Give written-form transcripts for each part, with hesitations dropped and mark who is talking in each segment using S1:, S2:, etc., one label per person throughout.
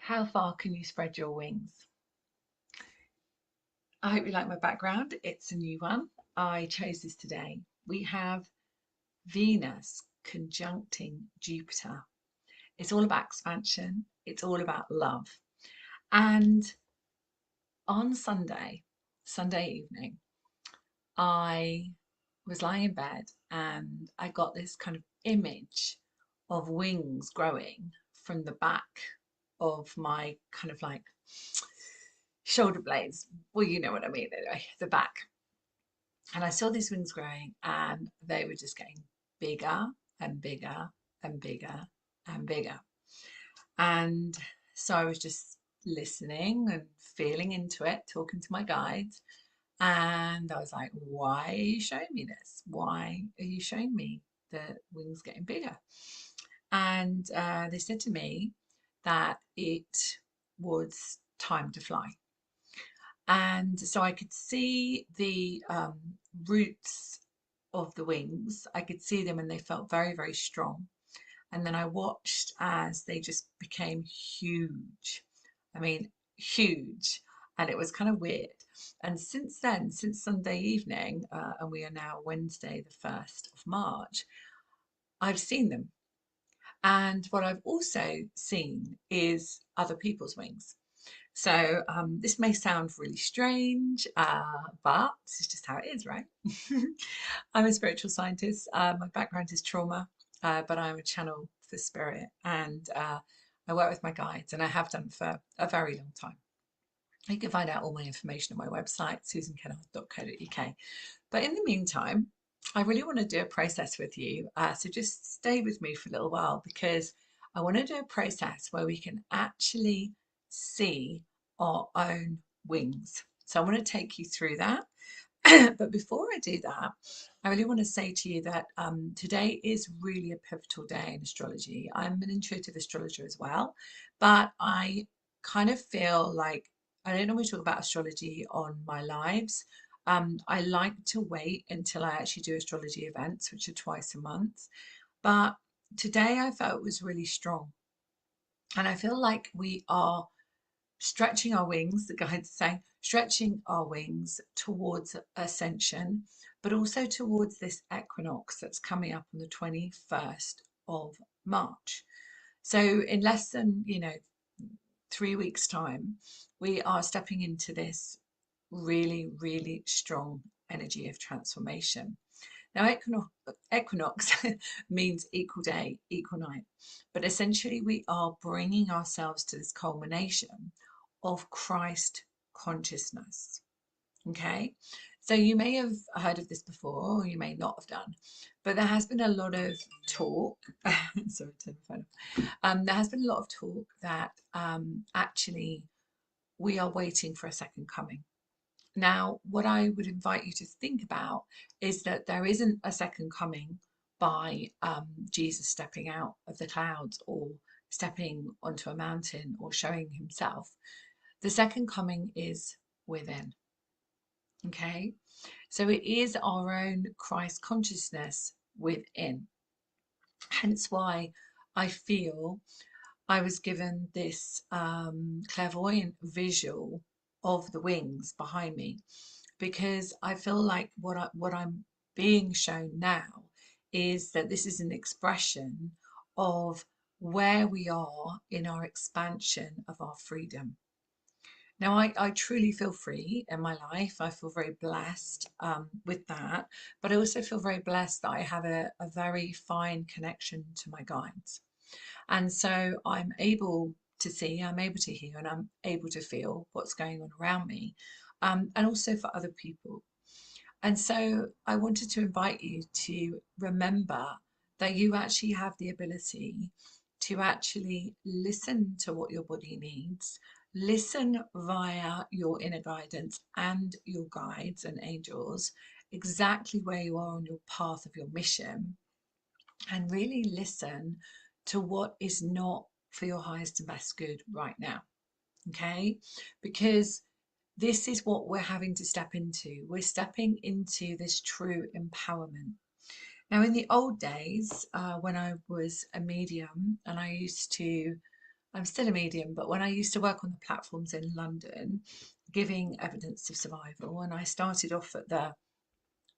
S1: How far can you spread your wings? I hope you like my background. It's a new one. I chose this today. We have Venus conjuncting Jupiter. It's all about expansion, it's all about love. And on Sunday evening, I was lying in bed and I got this kind of image of wings growing from the back of my kind of like shoulder blades. Well, you know what I mean, anyway, the back. And I saw these wings growing and they were just getting bigger and bigger and bigger and bigger. And so I was just listening and feeling into it, talking to my guides. And I was like, why are you showing me this? Why are you showing me the wings getting bigger? And they said to me that it was time to fly. And so I could see the roots of the wings. I could see them and they felt very, very strong. And then I watched as they just became huge. I mean, huge. And it was kind of weird. And since then, since Sunday evening, and we are now Wednesday, the 1st of March, I've seen them. And what I've also seen is other people's wings. So this may sound really strange, but this is just how it is, right? I'm a spiritual scientist. My background is trauma, but I'm a channel for spirit, and I work with my guides, and I have done for a very long time. You can find out all my information on my website, susankennard.co.uk. But in the meantime, I really want to do a process with you. So just stay with me for a little while because I want to do a process where we can actually see our own wings. So I want to take you through that. But before I do that, I really want to say to you that today is really a pivotal day in astrology. I'm an intuitive astrologer as well, but I kind of feel like I don't normally talk about astrology on my lives. I like to wait until I actually do astrology events, which are twice a month. But today I felt was really strong. And I feel like we are stretching our wings, the guides are saying, stretching our wings towards ascension, but also towards this equinox that's coming up on the 21st of March. So in less than, 3 weeks' time, we are stepping into this really, really strong energy of transformation. Now, equinox means equal day, equal night, but essentially we are bringing ourselves to this culmination of Christ consciousness. Okay, so you may have heard of this before, or you may not have done, but there has been a lot of talk. Sorry, turn the phone off. There has been a lot of talk that actually we are waiting for a second coming. Now, what I would invite you to think about is that there isn't a second coming by Jesus stepping out of the clouds or stepping onto a mountain or showing himself. The second coming is within. Okay, so it is our own Christ consciousness within. Hence why I feel I was given this clairvoyant visual of the wings behind me because I feel like what I'm being shown now is that this is an expression of where we are in our expansion of our freedom. Now, I truly feel free in my life. I feel very blessed with that. But I also feel very blessed that I have a very fine connection to my guides. And so I'm able to see, I'm able to hear, and I'm able to feel what's going on around me, and also for other people. And so I wanted to invite you to remember that you actually have the ability to actually listen to what your body needs, listen via your inner guidance and your guides and angels, exactly where you are on your path of your mission, and really listen to what is not for your highest and best good right now. Okay, because this is what we're having to step into. We're stepping into this true empowerment. Now, in the old days, when I was a medium and I used to I'm still a medium, but when I used to work on the platforms in London, giving evidence of survival, and I started off at the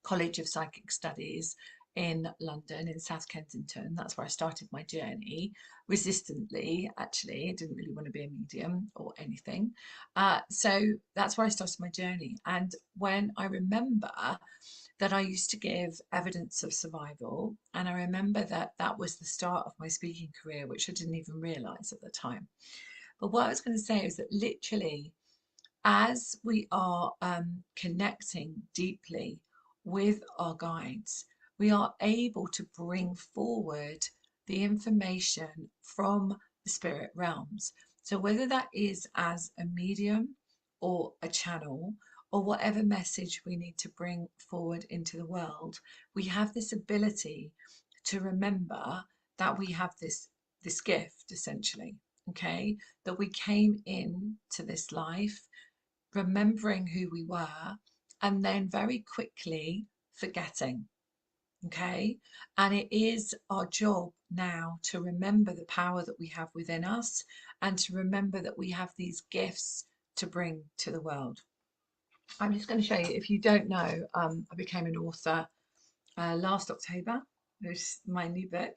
S1: College of Psychic Studies in London, in South Kensington. That's where I started my journey, resistantly, actually. I didn't really want to be a medium or anything. So that's where I started my journey. And when I remember that I used to give evidence of survival, and I remember that that was the start of my speaking career, which I didn't even realize at the time. But what I was going to say is that literally, as we are connecting deeply with our guides, we are able to bring forward the information from the spirit realms. So, whether that is as a medium or a channel, or whatever message we need to bring forward into the world, we have this ability to remember that we have this gift essentially, okay, that we came in to this life remembering who we were, and then very quickly forgetting. Okay. And it is our job now to remember the power that we have within us and to remember that we have these gifts to bring to the world. I'm just going to show you, if you don't know, I became an author last October. There's my new book,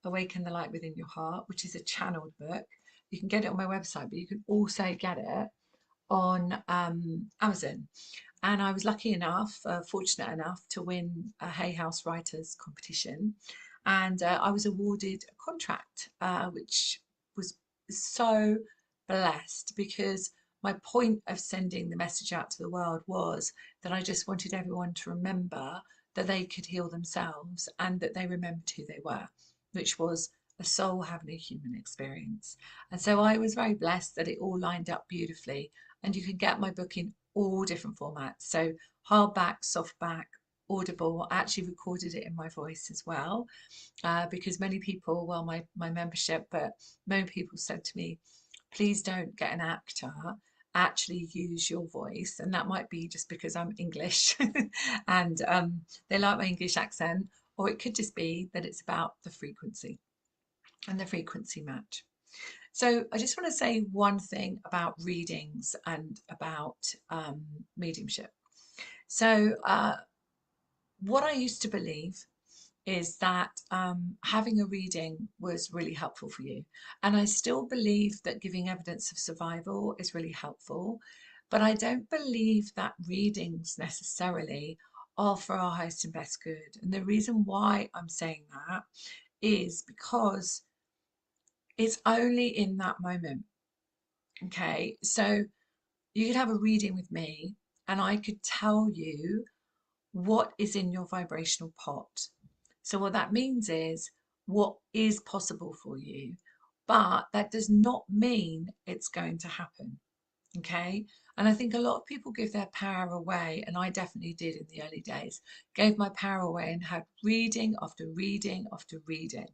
S1: Awaken the Light Within Your Heart, which is a channeled book. You can get it on my website, but you can also get it on Amazon. And I was lucky enough, fortunate enough to win a Hay House Writers competition. And I was awarded a contract, which was so blessed because my point of sending the message out to the world was that I just wanted everyone to remember that they could heal themselves and that they remembered who they were, which was a soul having a human experience. And so I was very blessed that it all lined up beautifully. And you can get my book in all different formats. So hardback, softback, Audible. I actually recorded it in my voice as well, because many people, well, my membership, but many people said to me, please don't get an actor, actually use your voice. And that might be just because I'm English and they like my English accent, or it could just be that it's about the frequency and the frequency match. So I just want to say one thing about readings and about mediumship. So what I used to believe is that having a reading was really helpful for you. And I still believe that giving evidence of survival is really helpful. But I don't believe that readings necessarily are for our highest and best good. And the reason why I'm saying that is because it's only in that moment. Okay, so you could have a reading with me and I could tell you what is in your vibrational pot. So, what that means is what is possible for you, but that does not mean it's going to happen. Okay, and I think a lot of people give their power away, and I definitely did in the early days, gave my power away and had reading after reading after reading.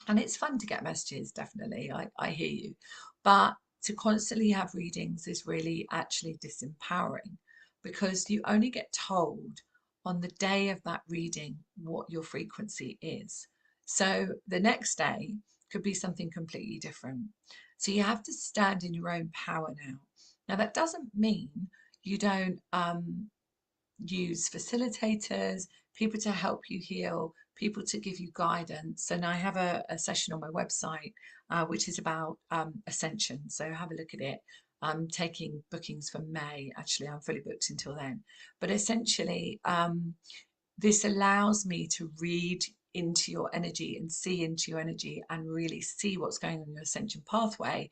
S1: And it's fun to get messages, definitely. I hear you. But to constantly have readings is really actually disempowering because you only get told on the day of that reading what your frequency is. So the next day could be something completely different. So you have to stand in your own power now. Now, that doesn't mean you don't use facilitators, people to help you heal, people to give you guidance. And I have a session on my website, which is about ascension. So have a look at it. I'm taking bookings for May. Actually, I'm fully booked until then. But essentially, this allows me to read into your energy and see into your energy and really see what's going on in your ascension pathway.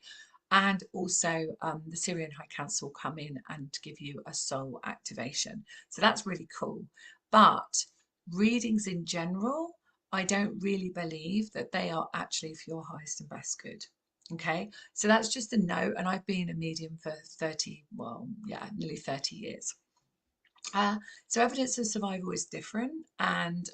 S1: And also, the Syrian High Council come in and give you a soul activation. So that's really cool. But readings in general, I don't really believe that they are actually for your highest and best good. Okay, so that's just a note. And I've been a medium for 30, well, yeah, nearly 30 years. So evidence of survival is different, and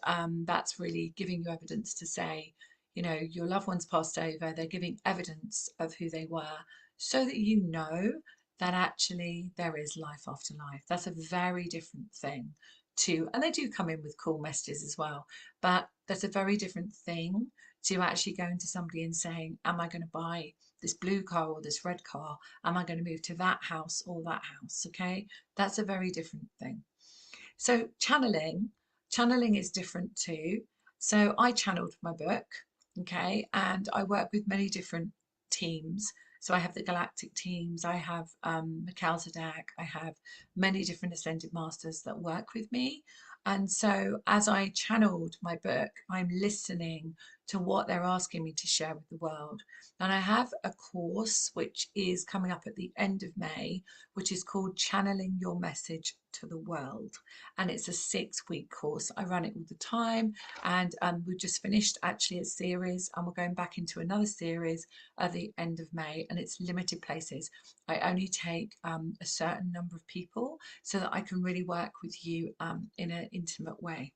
S1: that's really giving you evidence to say, you know, your loved ones passed over, they're giving evidence of who they were so that you know that actually there is life after life. That's a very different thing to, and they do come in with cool messages as well, but there's a very different thing to actually going to somebody and saying, am I going to buy this blue car or this red car? Am I going to move to that house or that house? Okay, that's a very different thing. So channeling is different too. So I channeled my book, okay, and I work with many different teams. So I have the galactic teams, I have Mikhail Zadak, I have many different ascended masters that work with me. And so as I channeled my book, I'm listening to what they're asking me to share with the world. And I have a course which is coming up at the end of May, which is called Channeling Your Message to the World. And it's a 6-week course. I run it all the time. And we've just finished actually a series, and we're going back into another series at the end of May. And it's limited places. I only take a certain number of people so that I can really work with you in an intimate way.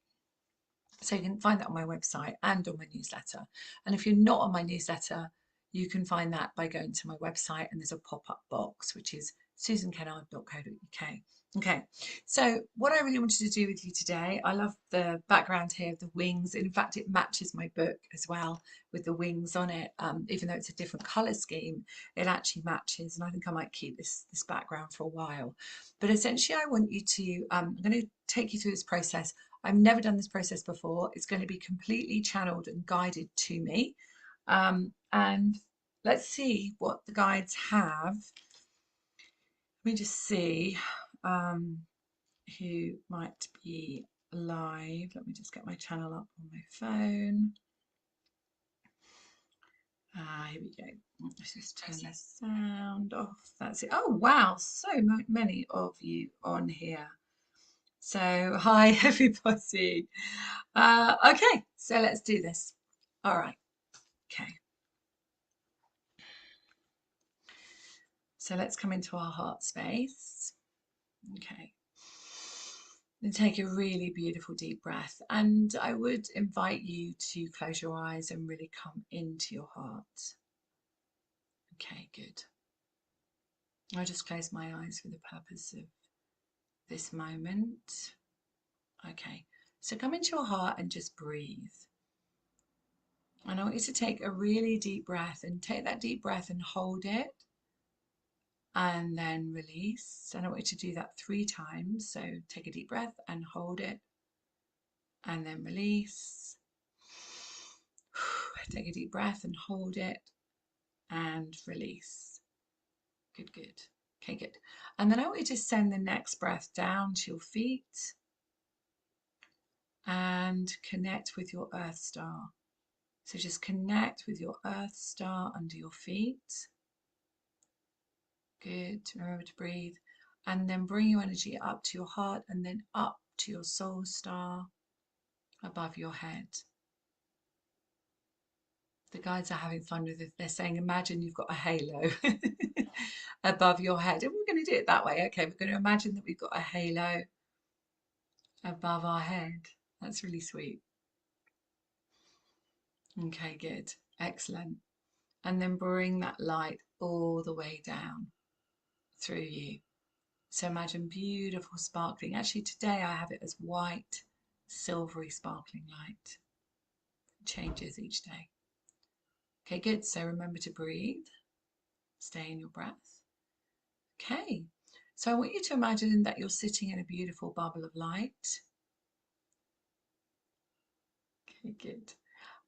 S1: So you can find that on my website and on my newsletter. And if you're not on my newsletter, you can find that by going to my website, and there's a pop-up box, which is susankennard.co.uk. Okay, so what I really wanted to do with you today, I love the background here of the wings. In fact, it matches my book as well with the wings on it. Even though it's a different colour scheme, it actually matches. And I think I might keep this background for a while. But essentially, I want you to, I'm going to take you through this process. I've never done this process before. It's going to be completely channeled and guided to me. And let's see what the guides have. Let me just see who might be live. Let me just get my channel up on my phone. Here we go. Let's just turn the sound off. That's it. Oh, wow. So many of you on here. So, hi, everybody. Okay, so let's do this. All right. Okay. So let's come into our heart space. Okay. And take a really beautiful deep breath. And I would invite you to close your eyes and really come into your heart. Okay, good. I'll just close my eyes for the purpose of this moment. Okay, so come into your heart and just breathe. And I want you to take a really deep breath, and take that deep breath and hold it. And then release. And I want you to do that 3 times. So take a deep breath and hold it. And then release. Take a deep breath and hold it. And release. Good, good. Okay, good. And then I want you to send the next breath down to your feet. And connect with your Earth Star. So just connect with your Earth Star under your feet. Good. Remember to breathe. And then bring your energy up to your heart, and then up to your soul star above your head. The guides are having fun with it. They're saying, imagine you've got a halo above your head. And we're going to do it that way. Okay, we're going to imagine that we've got a halo above our head. That's really sweet. Okay, good. Excellent. And then bring that light all the way down through you. So imagine beautiful sparkling. Actually, today I have it as white, silvery sparkling light. It changes each day. Okay, good. So remember to breathe. Stay in your breath. Okay. So I want you to imagine that you're sitting in a beautiful bubble of light. Okay, good.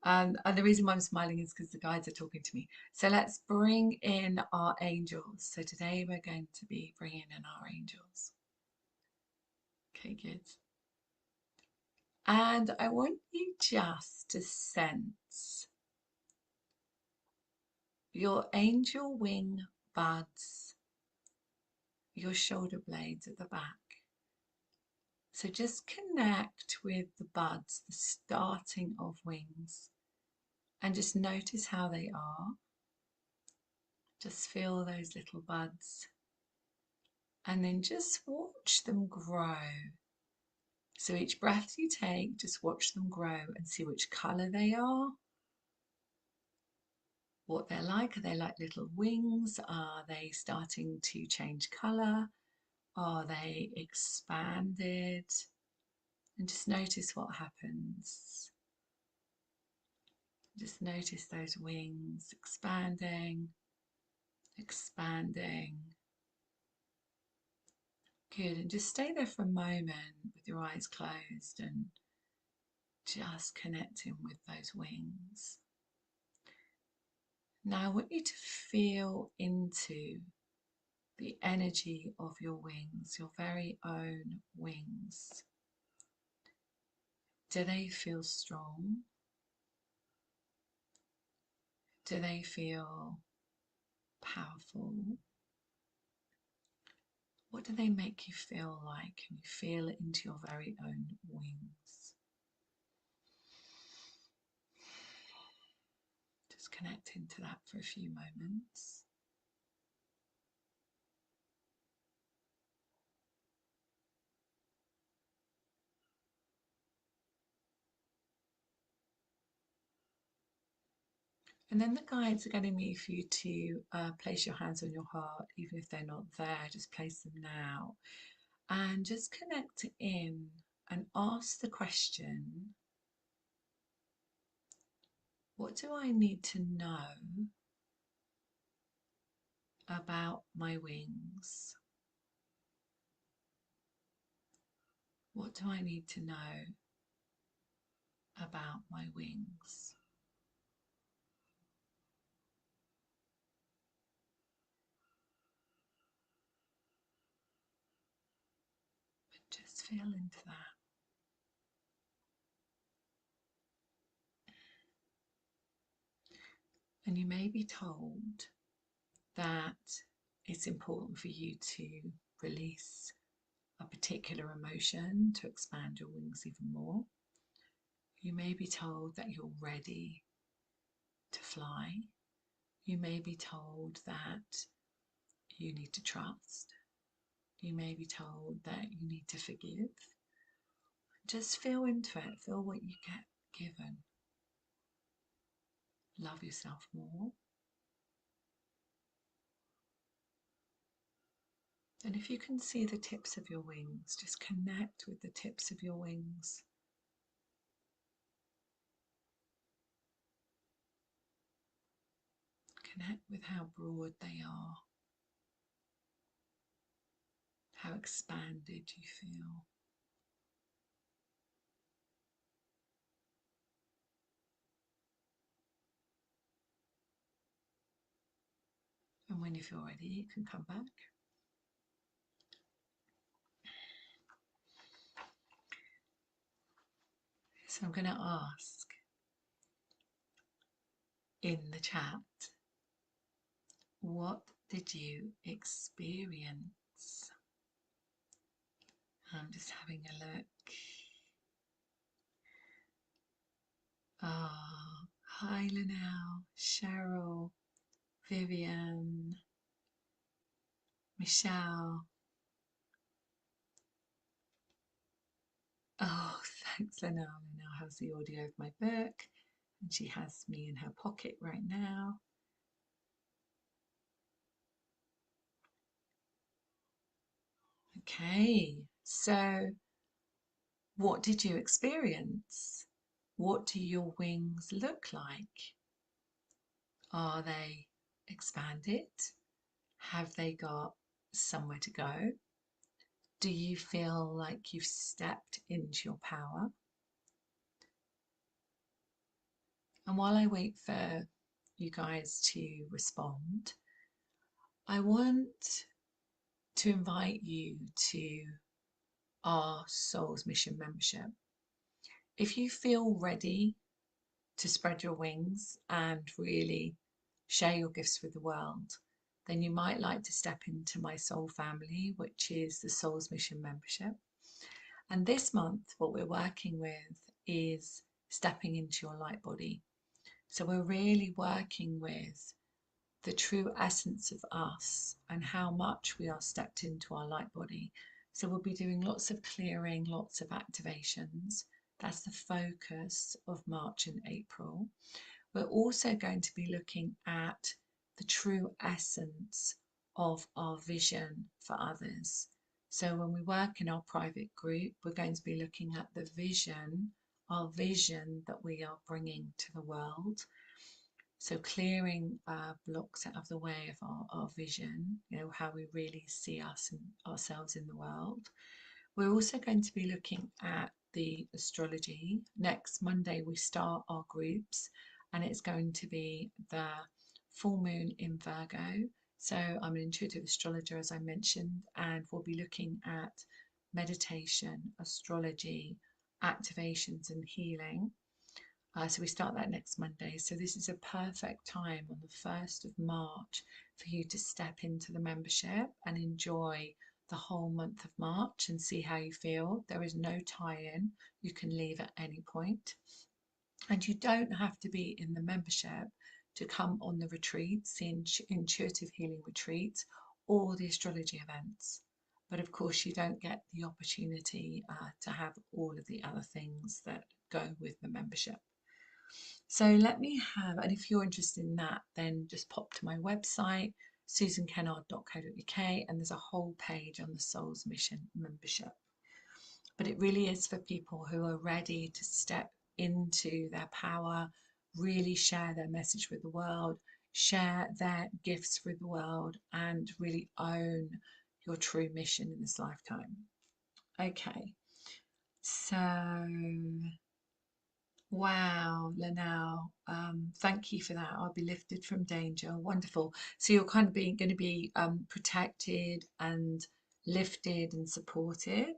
S1: And the reason why I'm smiling is because the guides are talking to me. So let's bring in our angels. So today we're going to be bringing in our angels. Okay, good. And I want you just to sense your angel wing buds, your shoulder blades at the back. So just connect with the buds, the starting of wings, and just notice how they are. Just feel those little buds, and then just watch them grow. So each breath you take, just watch them grow and see which colour they are, what they're like. Are they like little wings? Are they starting to change colour? Are they expanded? And just notice what happens. Just notice those wings expanding, expanding. Good, and just stay there for a moment with your eyes closed and just connecting with those wings. Now I want you to feel into the energy of your wings, your very own wings. Do they feel strong? Do they feel powerful? What do they make you feel like? Can you feel it into your very own wings? Just connect into that for a few moments. And then the guides are going to move for you to place your hands on your heart, even if they're not there, just place them now. And just connect in and ask the question, what do I need to know about my wings? What do I need to know about my wings? Just feel into that. And you may be told that it's important for you to release a particular emotion to expand your wings even more. You may be told that you're ready to fly. You may be told that you need to trust. You may be told that you need to forgive. Just feel into it, feel what you get given. Love yourself more. And if you can see the tips of your wings, just connect with the tips of your wings. Connect with how broad they are, how expanded you feel. And when you feel ready, you can come back. So I'm going to ask in the chat, what did you experience? I'm just having a look. Oh, hi Linnell, Cheryl, Vivian, Michelle. Oh, thanks Linnell. Linnell has the audio of my book and she has me in her pocket right now. Okay, so what did you experience? What do your wings look like? Are they expanded? Have they got somewhere to go? Do you feel like you've stepped into your power? And while I wait for you guys to respond, I want to invite you to our Soul's Mission membership. If you feel ready to spread your wings and really share your gifts with the world, then you might like to step into my soul family, which is the Soul's Mission membership. And this month, what we're working with is stepping into your light body. So we're really working with the true essence of us and how much we are stepped into our light body. So we'll be doing lots of clearing, lots of activations. That's the focus of March and April. We're also going to be looking at the true essence of our vision for others. So when we work in our private group, we're going to be looking at the vision, our vision that we are bringing to the world. So clearing blocks out of the way of our vision, how we really see us and ourselves in the world. We're also going to be looking at the astrology. Next Monday, we start our groups, and it's going to be the full moon in Virgo. So I'm an intuitive astrologer, as I mentioned, and we'll be looking at meditation, astrology, activations, and healing. So we start that next Monday. So this is a perfect time on the 1st of March for you to step into the membership and enjoy the whole month of March and see how you feel. There is no tie-in. You can leave at any point. And you don't have to be in the membership to come on the retreats, the intuitive healing retreats, or the astrology events. But of course, you don't get the opportunity to have all of the other things that go with the membership. So let me have, and if you're interested in that, then just pop to my website, susankennard.co.uk, and there's a whole page on the Soul's Mission membership. But it really is for people who are ready to step into their power, really share their message with the world, share their gifts with the world, and really own your true mission in this lifetime. Okay, so wow, Lanelle, thank you for that. I'll be lifted from danger. Wonderful. So you're kind of going to be protected and lifted and supported.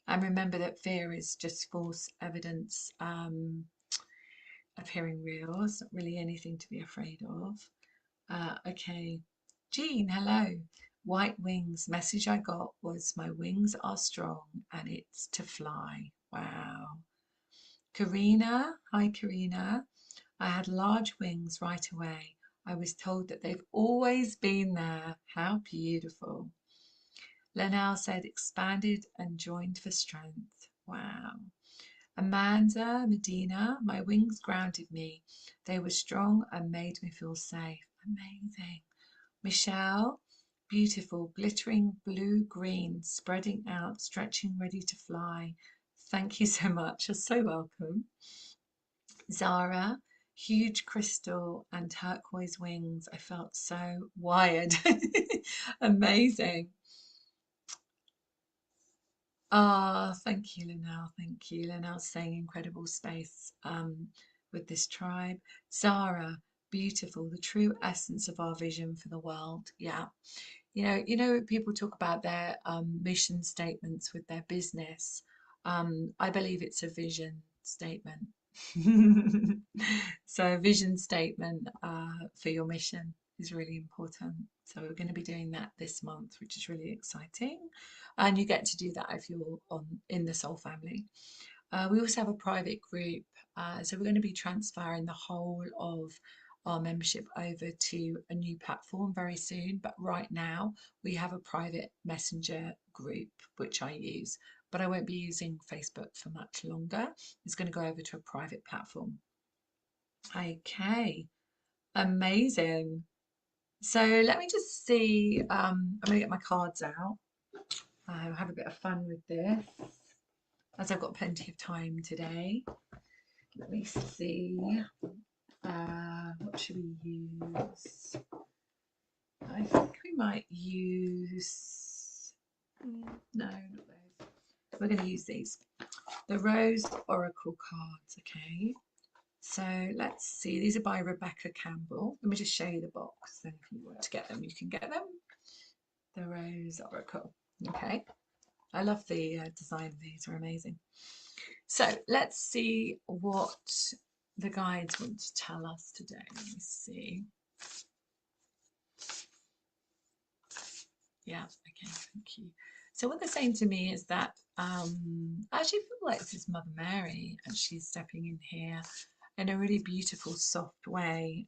S1: And remember that fear is just false evidence appearing real. It's not really anything to be afraid of. Okay. Jean, hello. White wings. Message I got was my wings are strong and it's to fly. Wow. Karina, hi Karina. I had large wings right away. I was told that they've always been there. How beautiful. Lenell said expanded and joined for strength. Wow. Amanda Medina, my wings grounded me. They were strong and made me feel safe. Amazing. Michelle, beautiful, glittering blue green, spreading out, stretching, ready to fly. Thank you so much. You're so welcome. Zara, huge crystal and turquoise wings. I felt so wired. Amazing. Ah, thank you, Linnell. Thank you. Linnell's saying incredible space with this tribe. Zara, beautiful, the true essence of our vision for the world. Yeah. People talk about their mission statements with their business. I believe it's a vision statement. So a vision statement for your mission is really important. So we're going to be doing that this month, which is really exciting. And you get to do that if you're in the Soul Family. We also have a private group. So we're going to be transferring the whole of our membership over to a new platform very soon. But right now we have a private messenger group, which I use. But I won't be using Facebook for much longer. It's going to go over to a private platform. Okay, amazing. So let me just see. I'm going to get my cards out. I'll have a bit of fun with this, as I've got plenty of time today. Let me see. What should we use? I think we might use. No, not those. We're going to use these. The Rose Oracle cards, okay? So let's see. These are by Rebecca Campbell. Let me just show you the box. Then if you want to get them, you can get them. The Rose Oracle. Okay. I love the design of these. Are amazing. So let's see what the guides want to tell us today. Let me see. Yeah, okay, thank you. So what they're saying to me is that I actually feel like this is Mother Mary and she's stepping in here in a really beautiful, soft way.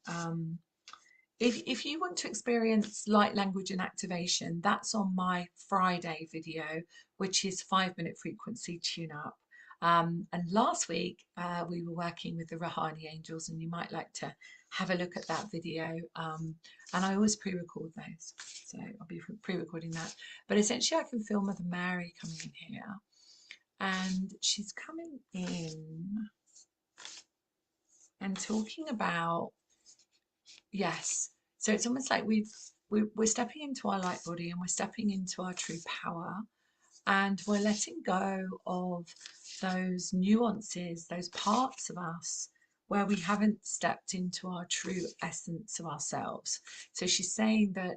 S1: If you want to experience light language and activation, that's on my Friday video, which is 5-minute frequency tune up. And last week we were working with the Rahani angels, and you might like to have a look at that video. And I always pre-record those, so I'll be pre-recording that. But essentially, I can feel Mother Mary coming in here, and she's coming in and talking about, yes. So it's almost like we're stepping into our light body, and we're stepping into our true power, and we're letting go of those nuances, those parts of us where we haven't stepped into our true essence of ourselves. So she's saying that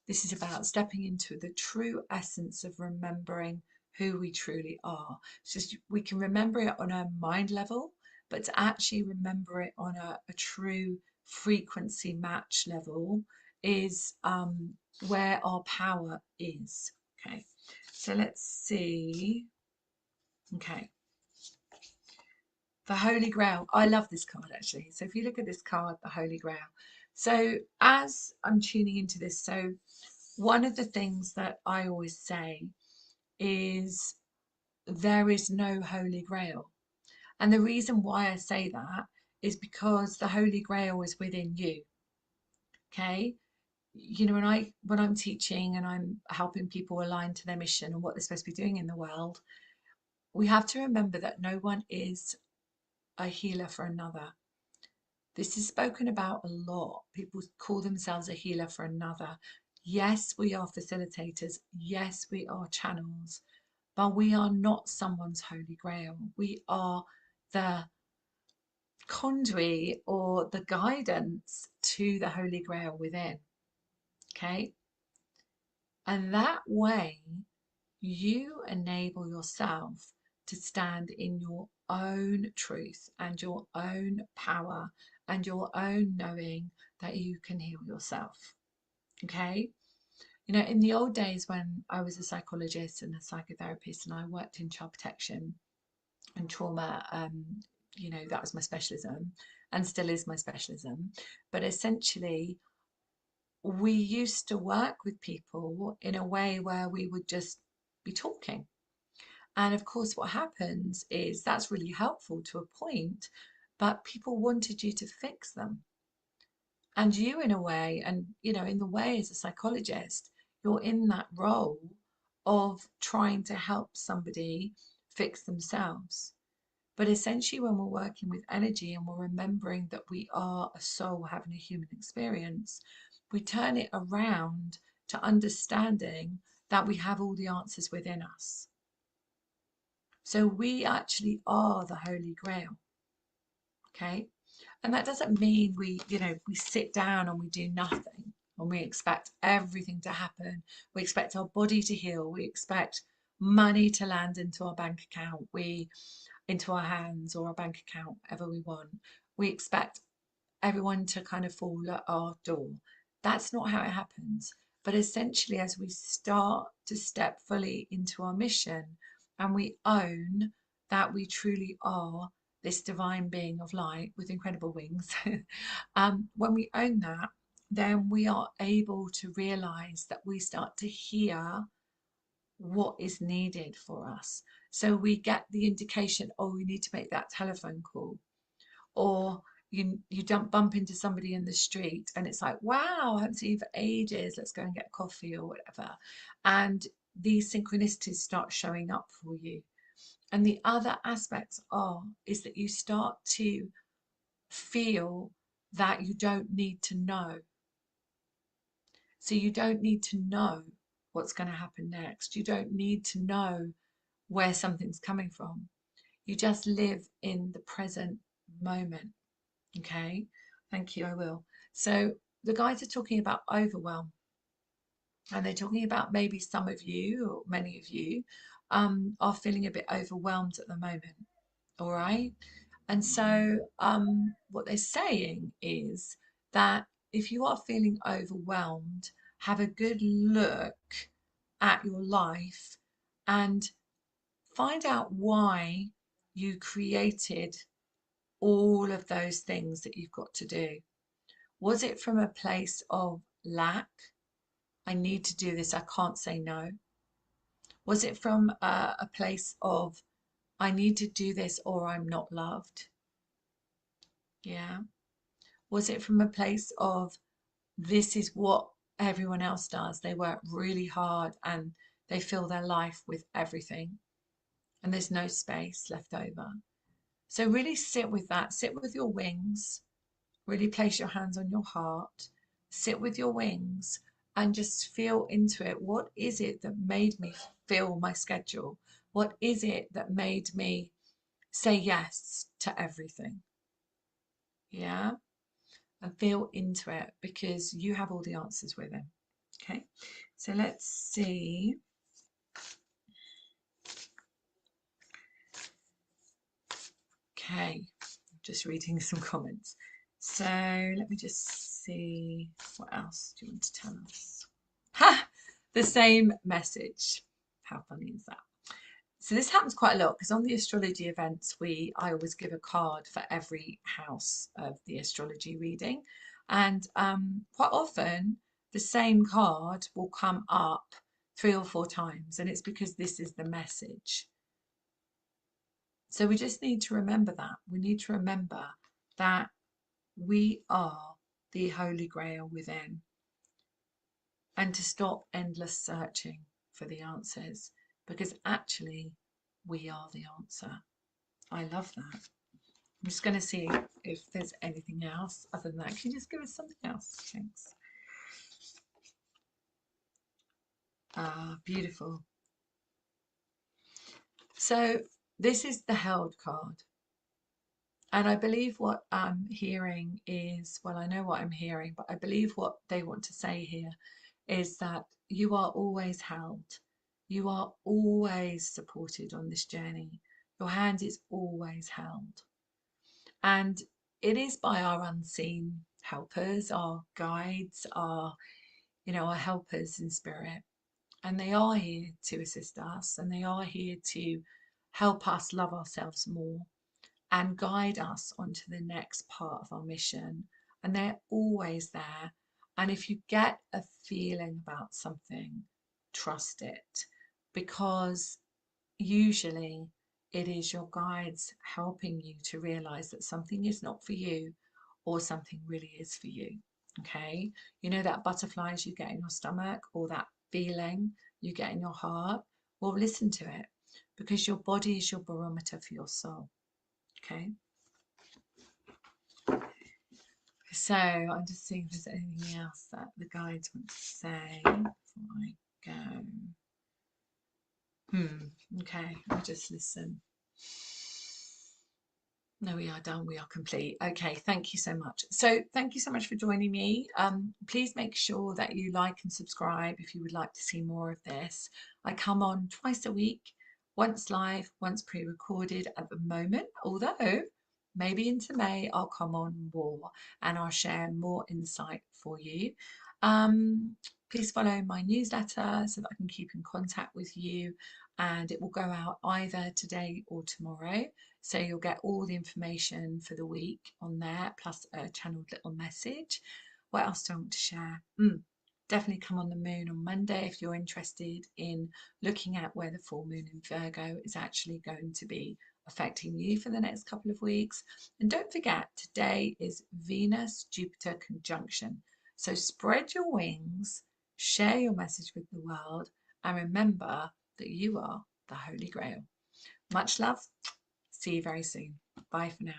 S1: this is about stepping into the true essence of remembering who we truly are. So we can remember it on a mind level, but to actually remember it on a true frequency match level is where our power is. Okay, so let's see. Okay, the Holy Grail. I love this card actually. So if you look at this card, the Holy Grail. So as I'm tuning into this, so one of the things that I always say is there is no Holy Grail. And the reason why I say that is because the Holy Grail is within you. Okay. You know, when I'm teaching and I'm helping people align to their mission and what they're supposed to be doing in the world, we have to remember that no one is a healer for another. This is spoken about a lot. People call themselves a healer for another. Yes, we are facilitators. Yes, we are channels, but we are not someone's Holy Grail. We are the conduit or the guidance to the Holy Grail within. Okay. And that way, you enable yourself to stand in your own truth and your own power and your own knowing that you can heal yourself. Okay. You know, in the old days when I was a psychologist and a psychotherapist and I worked in child protection and trauma, you know, that was my specialism and still is my specialism. But essentially, we used to work with people in a way where we would just be talking. And of course, what happens is that's really helpful to a point, but people wanted you to fix them. And you, in a way, and you know, in the way as a psychologist, you're in that role of trying to help somebody fix themselves. But essentially, when we're working with energy and we're remembering that we are a soul having a human experience, we turn it around to understanding that we have all the answers within us. So we actually are the Holy Grail. Okay. And that doesn't mean we, you know, we sit down and we do nothing and we expect everything to happen. We expect our body to heal. We expect money to land into our bank account. Into our hands or our bank account, whatever we want. We expect everyone to kind of fall at our door. That's not how it happens. But essentially, as we start to step fully into our mission and we own that we truly are this divine being of light with incredible wings, when we own that, then we are able to realize that we start to hear what is needed for us. So we get the indication, oh, we need to make that telephone call. Or you don't bump into somebody in the street and it's like, wow, I haven't seen you for ages. Let's go and get coffee or whatever. And these synchronicities start showing up for you. And the other aspects is that you start to feel that you don't need to know. So you don't need to know what's going to happen next. You don't need to know where something's coming from. You just live in the present moment. Okay, thank you, I will. So the guys are talking about overwhelm, and they're talking about maybe some of you or many of you are feeling a bit overwhelmed at the moment. All right. And so what they're saying is that if you are feeling overwhelmed, have a good look at your life and find out why you created all of those things that you've got to do. Was it from a place of lack? I need to do this, I can't say no. Was it from a place of I need to do this or I'm not loved? Yeah. Was it from a place of this is what everyone else does? They work really hard and they fill their life with everything and there's no space left over. So really sit with that. Sit with your wings. Really place your hands on your heart. Sit with your wings and just feel into it. What is it that made me fill my schedule? What is it that made me say yes to everything? Yeah. And feel into it because you have all the answers within. Okay. So let's see. Okay. Just reading some comments. So let me just see. What else do you want to tell us? Ha! The same message. How funny is that? So this happens quite a lot because on the astrology events, I always give a card for every house of the astrology reading. And quite often the same card will come up 3 or 4 times. And it's because this is the message. So we just need to remember that. We need to remember that we are the Holy Grail within, and to stop endless searching for the answers because actually we are the answer. I love that. I'm just going to see if there's anything else other than that. Can you just give us something else? Thanks. Ah, beautiful. So this is the held card. And I believe what I'm hearing is, well, I know what I'm hearing, but I believe what they want to say here is that you are always held. You are always supported on this journey. Your hand is always held. And it is by our unseen helpers, our guides, our helpers in spirit. And they are here to assist us and they are here to help us love ourselves more and guide us onto the next part of our mission. And they're always there. And if you get a feeling about something, trust it, because usually it is your guides helping you to realize that something is not for you or something really is for you. Okay. You know that butterflies you get in your stomach or that feeling you get in your heart? Well, listen to it because your body is your barometer for your soul. Okay. So I'm just seeing if there's anything else that the guides want to say before I go. Okay, I'll just listen. No, we are done. We are complete. Okay, thank you so much. So thank you so much for joining me. Please make sure that you like and subscribe if you would like to see more of this. I come on twice a week, once live, once pre-recorded at the moment, although maybe into May I'll come on more and I'll share more insight for you. Please follow my newsletter so that I can keep in contact with you, and it will go out either today or tomorrow. So you'll get all the information for the week on there, plus a channeled little message. What else do I want to share? Definitely come on the moon on Monday if you're interested in looking at where the full moon in Virgo is actually going to be affecting you for the next couple of weeks. And don't forget, today is Venus-Jupiter conjunction. So spread your wings, share your message with the world, and remember that you are the Holy Grail. Much love. See you very soon. Bye for now.